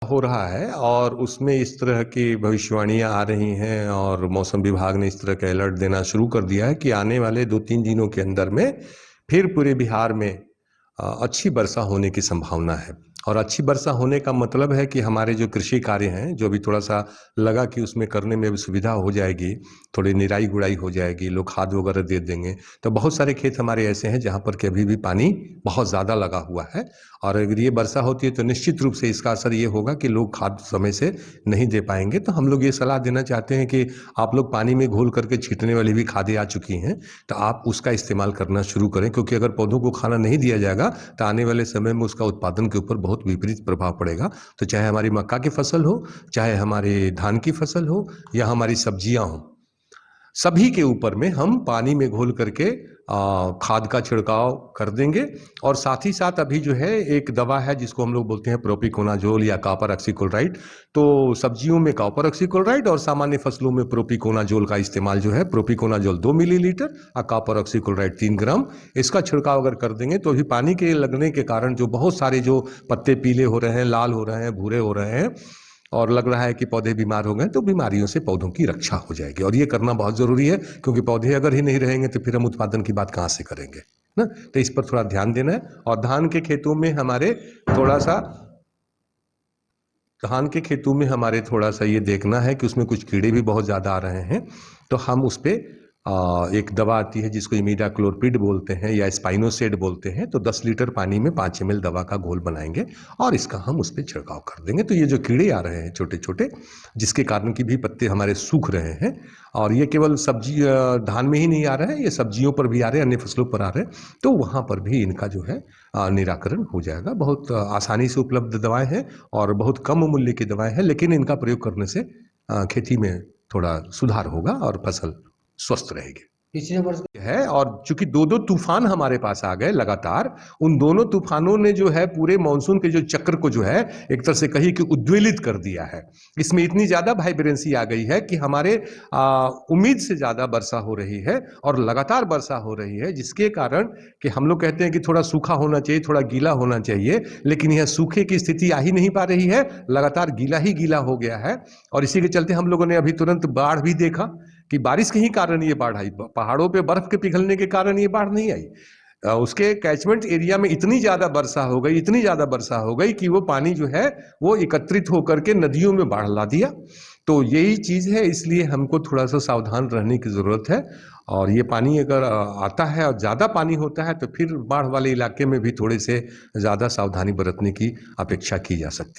हो रहा है और उसमें इस तरह की भविष्यवाणियां आ रही हैं और मौसम विभाग ने इस तरह का अलर्ट देना शुरू कर दिया है कि आने वाले 2-3 दिनों के अंदर में फिर पूरे बिहार में अच्छी वर्षा होने की संभावना है। और अच्छी वर्षा होने का मतलब है कि हमारे जो कृषि कार्य हैं, जो भी थोड़ा सा लगा कि उसमें करने में भी सुविधा हो जाएगी, थोड़ी निराई गुड़ाई हो जाएगी, लोग खाद वगैरह दे देंगे। तो बहुत सारे खेत हमारे ऐसे हैं जहाँ पर कि अभी भी पानी बहुत ज़्यादा लगा हुआ है और अगर ये वर्षा होती है तो निश्चित रूप से इसका असर ये होगा कि लोग खाद समय से नहीं दे पाएंगे। तो हम लोग ये सलाह देना चाहते हैं कि आप लोग पानी में घोल करके छींटने वाली भी खादें आ चुकी हैं, तो आप उसका इस्तेमाल करना शुरू करें, क्योंकि अगर पौधों को खाना नहीं दिया जाएगा तो आने वाले समय में उसका उत्पादन के ऊपर बहुत विपरीत प्रभाव पड़ेगा। तो चाहे हमारी मक्का की फसल हो, चाहे हमारी धान की फसल हो या हमारी सब्जियां हो, सभी के ऊपर में हम पानी में घोल करके खाद का छिड़काव कर देंगे। और साथ ही साथ अभी जो है एक दवा है जिसको हम लोग बोलते हैं प्रोपिकोनाजोल या कॉपर ऑक्सीक्लोराइड। तो सब्जियों में कॉपर ऑक्सीक्लोराइड और सामान्य फसलों में प्रोपिकोनाजोल का इस्तेमाल जो है, प्रोपिकोनाजोल 2 मिलीलीटर और कॉपर ऑक्सीक्लोराइड 3 ग्राम, इसका छिड़काव अगर कर देंगे तो अभी पानी के लगने के कारण जो बहुत सारे जो पत्ते पीले हो रहे हैं, लाल हो रहे हैं, भूरे हो रहे हैं और लग रहा है कि पौधे बीमार हो गए, तो बीमारियों से पौधों की रक्षा हो जाएगी। और ये करना बहुत ज़रूरी है, क्योंकि पौधे अगर ही नहीं रहेंगे तो फिर हम उत्पादन की बात कहाँ से करेंगे ना। तो इस पर थोड़ा ध्यान देना है। और धान के खेतों में हमारे थोड़ा सा धान के खेतों में हमारे थोड़ा सा ये देखना है कि उसमें कुछ कीड़े भी बहुत ज़्यादा आ रहे हैं। तो हम उस पर एक दवा आती है जिसको इमीडाक्लोपिड बोलते हैं या स्पाइनोसेड बोलते हैं, तो 10 लीटर पानी में 5 ml दवा का घोल बनाएंगे और इसका हम उस पर छिड़काव कर देंगे। तो ये जो कीड़े आ रहे हैं छोटे छोटे, जिसके कारण की भी पत्ते हमारे सूख रहे हैं, और ये केवल सब्जी धान में ही नहीं आ रहे हैं, ये सब्जियों पर भी आ रहे हैं, अन्य फसलों पर आ रहे हैं, तो वहाँ पर भी इनका जो है निराकरण हो जाएगा। बहुत आसानी से उपलब्ध दवाएं हैं और बहुत कम मूल्य की दवाएं हैं, लेकिन इनका प्रयोग करने से खेती में थोड़ा सुधार होगा और फसल स्वस्थ रहेगी। पिछले वर्ष है, और चूंकि 2-2 तूफान हमारे पास आ गए लगातार, उन दोनों तूफानों ने जो है पूरे मानसून के जो चक्र को जो है एक तरह से कही कि उद्वेलित कर दिया है। इसमें इतनी ज्यादा वाइब्रेंसी आ गई है कि हमारे उम्मीद से ज्यादा वर्षा हो रही है और लगातार वर्षा हो रही है, जिसके कारण कि हम लोग कहते हैं कि थोड़ा सूखा होना चाहिए, थोड़ा गीला होना चाहिए, लेकिन यह सूखे की स्थिति आ ही नहीं पा रही है, लगातार गीला ही गीला हो गया है। और इसी के चलते हम लोगों ने अभी तुरंत बाढ़ भी देखा कि बारिश के ही कारण ये बाढ़ आई, पहाड़ों पे बर्फ के पिघलने के कारण ये बाढ़ नहीं आई। उसके कैचमेंट एरिया में इतनी ज्यादा वर्षा हो गई, इतनी ज्यादा वर्षा हो गई कि वो पानी जो है वो एकत्रित होकर के नदियों में बाढ़ ला दिया। तो यही चीज है, इसलिए हमको थोड़ा सा सावधान रहने की जरूरत है। और ये पानी अगर आता है और ज्यादा पानी होता है तो फिर बाढ़ वाले इलाके में भी थोड़े से ज्यादा सावधानी बरतने की अपेक्षा की जा सकती है।